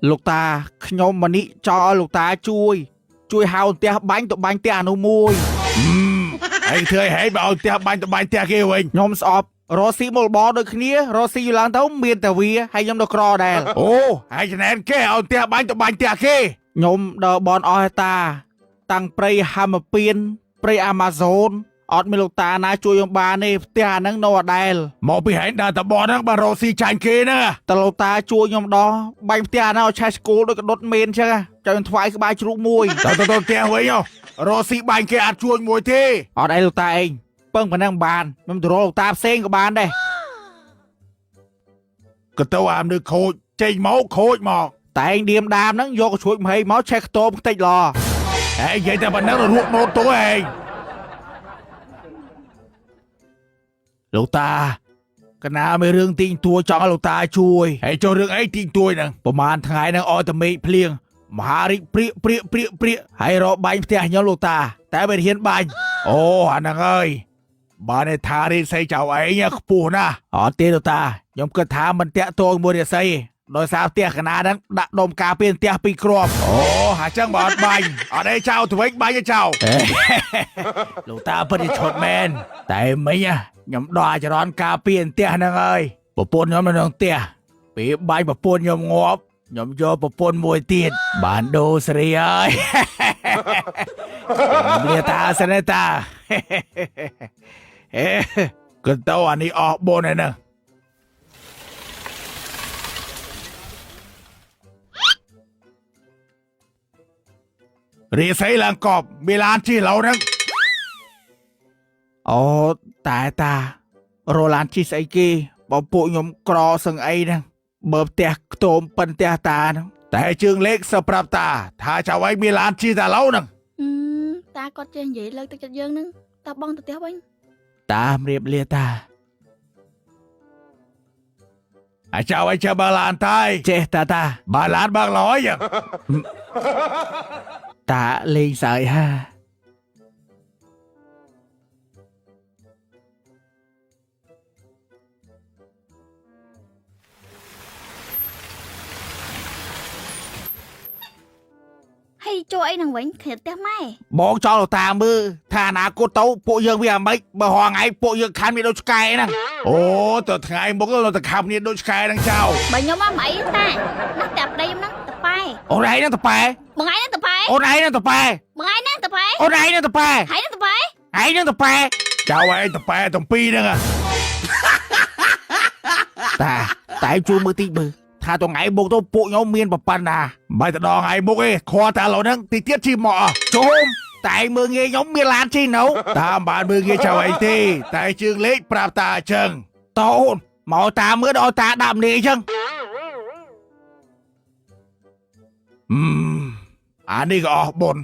លោកតាខ្ញុំម្នាក់ចោលលោកតាជួយហៅផ្ទះបាញ់ទៅបាញ់ផ្ទះនោះមួយហើយធ្វើឲ្យហេតុបើឲ្យផ្ទះបាញ់ទៅបាញ់ផ្ទះគេវិញខ្ញុំស្អប់រស់ស៊ីមុលបដូចគ្នារស់ស៊ីយូរឡើងទៅមានតែវាហើយខ្ញុំទៅក្រដែរអូហើយចំណែនគេឲ្យផ្ទះបាញ់ទៅបាញ់ផ្ទះគេខ្ញុំដើរបនអស់តាតាំងព្រៃហាមពៀនព្រៃអាម៉ាហ្សូនអត់មានលោកតាណាជួយខ្ញុំបានទេផ្ទះហ្នឹងនៅអដែលមកពីហេតុដើរតបនហ្នឹងបើរស់ស៊ីចាញ់គេណាតើលោកតាជួយខ្ញុំដោះបាញ់ផ្ទះហ្នឹងឲ្យឆេះស្គូលដូចកដុតមេនអញ្ចឹងចាំខ្ញុំថ្វាយក្បាលជ្រូកមួយទៅផ្ទះវិញរស់ស៊ីបាញ់គេអត់ជួយមួយទេអត់អីលោកតាឯងពឹងប៉ុណ្ណឹងបានខ្ញុំទៅរកលោកតាផ្សេងក៏បានដែរក៏ទៅអាមនឹងខូចចេញមកខូចមកតែឯងឌៀមដាមហ្នឹងយកកឈួចមហីមកឆេះខ្ទមខ្ទេចឡហេនិយាយតែប៉ុណ្ណឹងរួចម៉ូតទៅឯងលោកតាកណាមានរឿងទីងទួចង់ឲ្យលោកតាជួយហើយចូលរឿងអីទីងទួយហ្នឹងប្រហែលថ្ងៃហ្នឹងអត់តែមេឃភ្លៀងមហារិកព្រាកហើយរកបាញ់ផ្ទះខ្ញុំលោកតាតែមិនហ៊ានបាញ់អូអាហ្នឹងហើយបានតែថារិស័យចៅឯងខ្ពស់ណាស់អត់ទេលោកតាខ្ញុំគិតថាមិនតាក់ទងមួយរិស័យដោយសារផ្ទះកណាហ្នឹងដាក់ដុំការពារផ្ទះពីរគ្រាប់អូហើយចឹងបើអត់បាញ់អត់អីចៅទៅវិញបាញ់ឲ្យចៅលោកតាពិតជាឈុតមែនតែមិញខ្ញុំដោះអាចរន់ការពារផ្ទះហ្នឹងហើយប្រពន្ធខ្ញុំនៅក្នុងផ្ទះពេលបាញ់ប្រពន្ធខ្ញុំងាប់ខ្ញុំយកប្រពន្ធមួយទៀតបានដូរសេរីហើយលាតាសិនតាក៏ទៅអានេះអស់បនឯណារៀស័យឡើងកប់មីឡានជិះឡូវហ្នឹងអូតែតារ៉ូឡានជិះស្អីគេបើពួកខ្ញុំក្រសឹងអីហ្នឹងបើផ្ទះខ្ទមប៉ិនផ្ទះតាហ្នឹងតែជើងលេខសប្រាប់តាថាចៅឯងមីឡានជិះតែឡូវហ្នឹងតាគាត់ចេះនិយាយលើកទឹកចិត្តយើងហ្នឹងតាបងទៅផ្ទះវិញតារៀបលាតាអាចៅឯងចាំបើឡានតែចេះតាបើឡានបើកឡយតាលេងសើចហាហើយចូលអីនឹងវិញឃើញផ្ទះម៉ែបងចោលលោកតាមើលថាអនាគតទៅពួកយើងវាអាម៉េចបើហងៃពួកយើងខានមានដូចឆ្កែហ្នឹងអូទៅថ្ងៃមុខទៅទៅខាំគ្នាដូចឆ្កែហ្នឹងចៅបើខ្ញុំមកអីតាណាស់តែប្តីខ្ញុំហ្នឹងតប៉ែអូនឯងហ្នឹងតប៉ែបងឯងហ្នឹងតប៉ែអូនឯងហ្នឹងតប៉ែបងឯងហ្នឹងតប៉ែអូនឯងហ្នឹងតប៉ែហើយហ្នឹងតប៉ែឯងហ្នឹងតប៉ែចៅឯងតប៉ែទាំងពីរហ្នឹងតែជួមើលតិចមើលថាទៅថ្ងៃមុខទៅពួកខ្ញុំមានប្រប៉ុណ្ណាមិនទៅដល់ថ្ងៃមុខទេខွာតែឡូវហ្នឹងទីទៀតជិះមកជុំតែមើងងាយខ្ញុំមានឡានជិះនៅតាមបានមើងងាយចៅអីទេតែជើងលេខប្រាប់តាអញ្ចឹងតូនមកតាមមើលដល់តាដាក់ម្នាក់អញ្ចឹងអានេះក៏អស់បុន